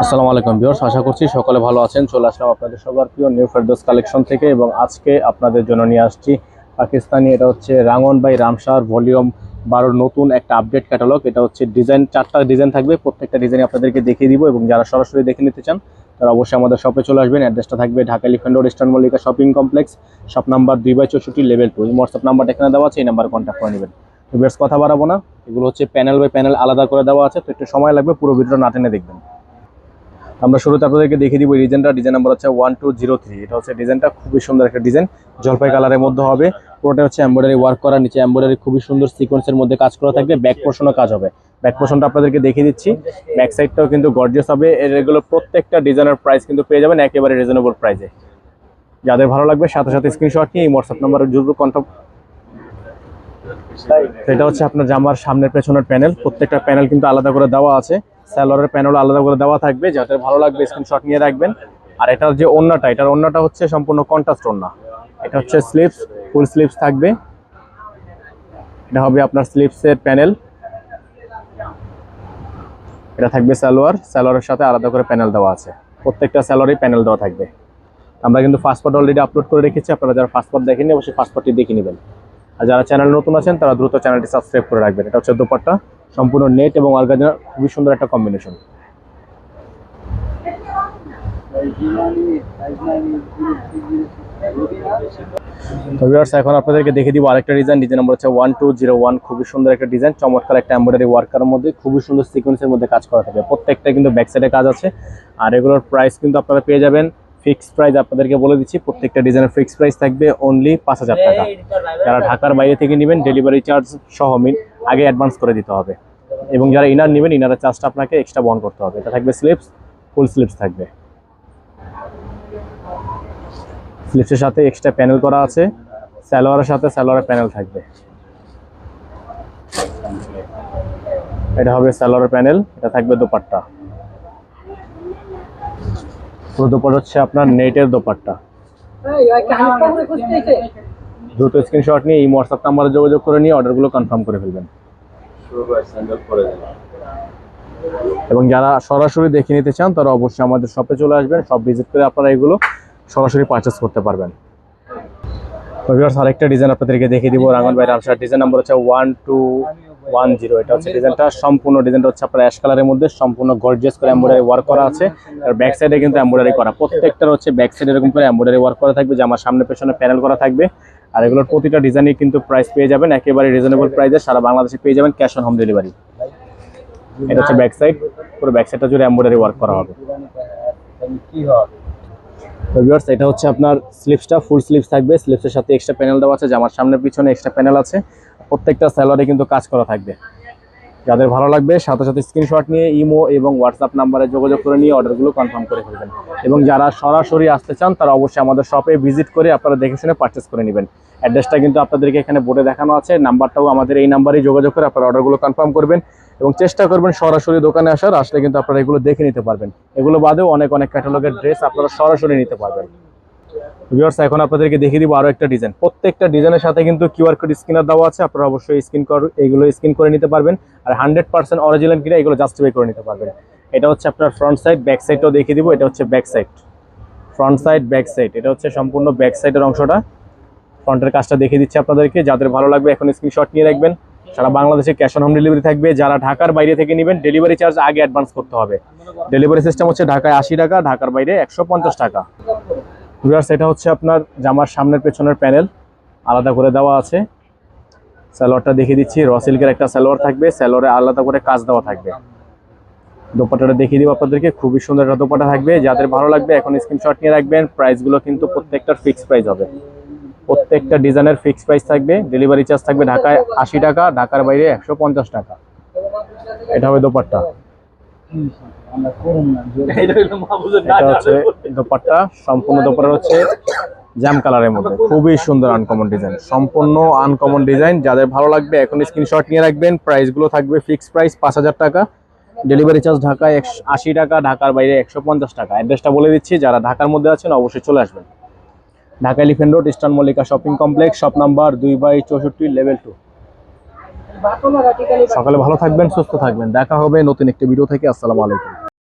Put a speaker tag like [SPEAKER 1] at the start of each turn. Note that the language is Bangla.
[SPEAKER 1] আসসালামু আলাইকুম ভিউয়ার্স, আশা করছি সকলে ভালো আছেন। চলে আসলাম আপনাদের সবার প্রিয় নিউ ফেরদৌস কালেকশন থেকে এবং আজকে আপনাদের জন্য নিয়ে আসছি পাকিস্তানি, এটা হচ্ছে রাঙ্গন বাই রামসার ভলিউম 12 নতুন একটা আপডেট ক্যাটালগ। এটা হচ্ছে ডিজাইন, 4টা ডিজাইন থাকবে, প্রত্যেকটা ডিজাইন আপনাদেরকে দেখিয়ে দিব এবং যারা সরাসরি দেখে নিতে চান তারা অবশ্যই আমাদের শপে চলে আসবেন। অ্যাড্রেসটা থাকবে Dhaka elephant road, eastern Mallika shopping complex, shop number 2/64 level 2। এই হোয়াটসঅ্যাপ নাম্বারটা এখানে দেওয়া আছে, এই নাম্বারে কন্ট্যাক্ট করে নেবেন। তো বেশ কথা বাড়াবো না, এগুলো হচ্ছে প্যানেল বাই প্যানেল আলাদা করে দেওয়া আছে, তো একটু সময় লাগবে, পুরো ভিডিওটা না টেনে দেখবেন। আমরা শুরুতে আপনাদেরকে দেখিয়ে দিব ডিজাইন নাম্বার হচ্ছে 1203। এটা হচ্ছে ডিজাইনটা খুবই সুন্দর একটা ডিজাইন, জলপাই কালারের মধ্যে হবে। পুরোটা হচ্ছে এমব্রয়ডারি ওয়ার্ক করা, নিচে এমব্রয়ডারি খুবই সুন্দর সিকোয়েন্সের মধ্যে কাজ করা থাকবে। ব্যাক পোর্শনও কাজ হবে, ব্যাক পোর্শনটা আপনাদেরকে দেখিয়ে দিচ্ছি। ব্যাক সাইডটাও কিন্তু গর্জিয়াস হবে। এগুলো প্রত্যেকটা ডিজাইনের প্রাইস কিন্তু পেয়ে যাবেন একেবারে রিজনেবল প্রাইসে। যাদের ভালো লাগবে সাথে সাথে স্ক্রিনশট নিয়ে এই হোয়াটসঅ্যাপ নাম্বারে জরুর কন্টাক্ট। এটা হচ্ছে আপনার জামার সামনের পেছনের প্যানেল, প্রত্যেকটা প্যানেল কিন্তু আলাদা করে দেওয়া আছে। স্যালোয়ারের প্যানেল আলাদা করে দেওয়া থাকবে, যাদের ভালো লাগবে স্ক্রিনশট নিয়ে রাখবেন। আর এটার যে ওড়নাটা, এটার ওড়নাটা হচ্ছে সম্পূর্ণ কন্ট্রাস্ট ওড়না। এটা হচ্ছে স্লিভস, ফুল স্লিভস থাকবে। এটা হবে আপনার স্লিভসের প্যানেল। এটা থাকবে সালোয়ার, সালোয়ারের সাথে আলাদা করে প্যানেল দেওয়া আছে। প্রত্যেকটা সালোয়ারই প্যানেল দেওয়া থাকবে। আমরা কিন্তু পাসপোর্ট অলরেডি আপলোড করে রেখেছি, আপনারা যারা পাসপোর্ট দেখেননি অবশ্যই পাসপোর্টটি দেখে নেবেন। আর যারা চ্যানেল নতুন আছেন তারা দ্রুত চ্যানেলটি সাবস্ক্রাইব করে রাখবেন। এটা হচ্ছে দোপাট্টা, সম্পূর্ণ নেট এবং অর্গানজা, খুবই সুন্দর একটা কম্বিনেশন। তো ভিউয়ার্স, এখন আপনাদেরকে দেখে দিব আরেকটা ডিজাইন নাম্বার হচ্ছে 1201। খুবই সুন্দর একটা ডিজাইন, চমৎকার একটা এমব্রয়ডারি ওয়ার্কের মধ্যে খুবই সুন্দর সিকোয়েন্সের মধ্যে কাজ করা থাকে। প্রত্যেকটা কিন্তু ব্যাক সাইডে কাজ আছে। আর এগুলোর প্রাইস কিন্তু আপনারা পেয়ে যাবেন ফিক্সড প্রাইস। আপনাদেরকে বলে দিচ্ছি, প্রত্যেকটা ডিজাইনের ফিক্সড প্রাইস থাকবে অনলি 5000 টাকা। যারা ঢাকার বাইরে থেকে নেবেন ডেলিভারি চার্জ সহ আগে অ্যাডভান্স করে দিতে হবে, এবং যারা ইনার নেবেন ইনারের চার্জটা আপনাকে এক্সট্রা বহন করতে হবে। এটা থাকবে স্লিভস, ফুল স্লিভস থাকবে। স্লিভসের সাথে এক্সট্রা প্যানেল করা আছে, সালোয়ারের সাথে সালোয়ারের প্যানেল থাকবে। এটা হবে সালোয়ারের প্যানেল। এটা থাকবে দোপাট্টা, পুরো দোপাট্টা হচ্ছে আপনার নেটের দোপাট্টা। দ্রুত স্ক্রিনশট নিয়ে এই হোয়াটসঅ্যাপ নাম্বারে যোগাযোগ করে নিয়ে অর্ডারগুলো কনফার্ম করে ফেলবেন। এবং যারা সরাসরি দেখে নিতে চান তারা অবশ্যই আমাদের শপে চলে আসবেন, শপ ভিজিট করে আপনারা এগুলো সরাসরি পারচেস করতে পারবেন। ভিউয়ার্স, আরেকটা ডিজাইন আপনাদেরকে দেখিয়ে দিব রাঙ্গন বাই রামসার। ডিজাইন নাম্বার হচ্ছে 1210। এটা হচ্ছে ডিজাইনটা, সম্পূর্ণ ডিজাইনটা হচ্ছে আপনার অ্যাশ কালারের মধ্যে সম্পূর্ণ গর্জিয়াস করে এমব্রয়ডারি ওয়ার্ক করা আছে। আর ব্যাক সাইডে কিন্তু এমব্রয়ডারি করা, প্রত্যেকটার হচ্ছে ব্যাক সাইডে এরকম করে এমব্রয়ডারি ওয়ার্ক করা থাকবে, যে আমার সামনে পেছনে প্যানেল করা থাকবে। আর এগুলোর প্রতিটা ডিজাইনই কিন্তু প্রাইস পেয়ে যাবেন একেবারে রিজনেবল প্রাইসে, সারা বাংলাদেশে পেয়ে যাবেন ক্যাশ অন হোম ডেলিভারি। এটা হচ্ছে ব্যাক সাইড, পুরো ব্যাক সাইডটা জুড়ে এমব্রয়ডারি ওয়ার্ক করা হবে। তো ভিউয়ার্স, এটা হচ্ছে আপনার স্লিভসটা, ফুল স্লিভস থাকবে। স্লিভসের সাথে এক্সট্রা প্যানেল দেওয়া আছে, জামার সামনে পিছনে এক্সট্রা প্যানেল আছে। প্রত্যেকটা সালোয়ারে কিন্তু কাজ করা থাকবে। যাদের ভালো লাগবে সাথে সাথে স্ক্রিনশট নিয়ে ইমো এবং হোয়াটসঅ্যাপ নাম্বারে যোগাযোগ করে নিয়ে অর্ডারগুলো কনফার্ম করে ফেলবেন। এবং যারা সরাসরি আসতে চান তারা অবশ্যই আমাদের শপে ভিজিট করে আপনারা দেখে শুনে পারচেস করে নেবেন। অ্যাড্রেসটা কিন্তু আপনাদেরকে এখানে বোর্ডে দেখানো আছে, নাম্বারটাও আমাদের এই নাম্বারেই যোগাযোগ করে আপনারা অর্ডারগুলো কনফার্ম করবেন এবং চেষ্টা করবেন সরাসরি দোকানে আসলে কিন্তু আপনারা এগুলো দেখে নিতে পারবেন। এগুলো বাদেও অনেক অনেক ক্যাটালগের ড্রেস আপনারা সরাসরি নিতে পারবেন। ভিউয়ার্স, এখন আপনাদেরকে দেখিয়ে দিব আরো একটা ডিজাইন। প্রত্যেকটা ডিজাইনের সাথে কিন্তু কিউআর কোড স্ক্যানার দেওয়া আছে, আপনারা অবশ্যই এইগুলো স্ক্যান করে নিতে পারবেন। আর 100% অরিজিনাল কিনা এগুলো জাস্টিফাই করে নিতে পারবেন। এটা হচ্ছে আপনার ফ্রন্ট সাইড, ব্যাক সাইডটাও দেখিয়ে দিব। এটা হচ্ছে back side, front side back side. এটা হচ্ছে সম্পূর্ণ ব্যাক সাইডের অংশটা, ফ্রন্টের কাজটা দেখিয়ে দিচ্ছি আপনাদেরকে। যাদের ভালো লাগবে এখন স্ক্রিনশট নিয়ে রাখবেন। সারা বাংলাদেশে ক্যাশ অন হোম ডেলিভারি থাকবে। যারা ঢাকার বাইরে থেকে নেবেন ডেলিভারি চার্জ আগে অ্যাডভান্স করতে হবে। ডেলিভারি সিস্টেম হচ্ছে ঢাকায় 80 টাকা, ঢাকার বাইরে 150 টাকা। ভিউয়ার্স, এটা হচ্ছে আপনার জামার সামনের পেছনের প্যানেল আলাদা করে দেওয়া আছে। সালোয়ারটা দেখিয়ে দিচ্ছি, র সিল্কের একটা সালোয়ার থাকবে, সালোয়ারে আলাদা করে কাজ দেওয়া থাকবে। দোপাট্টাটা দেখিয়ে দিব আপনাদেরকে, খুবই সুন্দর একটা দোপাট্টা থাকবে। যাদের ভালো লাগবে এখন স্ক্রিনশট নিয়ে রাখবেন। প্রাইসগুলো কিন্তু প্রত্যেকটার ফিক্সড প্রাইস হবে, প্রত্যেকটা ডিজাইনের ফিক্সড প্রাইস থাকবে। ডেলিভারি চার্জ থাকবে ঢাকায় 80 টাকা, ঢাকার বাইরে 150 টাকা। এটা হবে দোপাট্টা। এটা হচ্ছে দোপাট্টা, সম্পূর্ণ দোপাট্টা হচ্ছে জাম কালারের মধ্যে, খুবই সুন্দর আনকমন ডিজাইন, সম্পূর্ণ আনকমন ডিজাইন। যাদের ভালো লাগবে এখন স্ক্রিনশট নিয়ে রাখবেন। প্রাইসগুলো থাকবে ফিক্সড প্রাইস 5000 টাকা, ডেলিভারি চার্জ ঢাকায় 80 টাকা, ঢাকার বাইরে 150 টাকা। অ্যাড্রেসটা বলে দিচ্ছি, যারা ঢাকার মধ্যে আছেন অবশ্যই চলে আসবেন। Dhaka elephant road, eastern Mallika shopping complex, shop number 2/64 level 2। সকালে ভালো থাকবেন, সুস্থ থাকবেন। দেখা হবে নতুন একটি ভিডিও থেকে। আসসালামু আলাইকুম।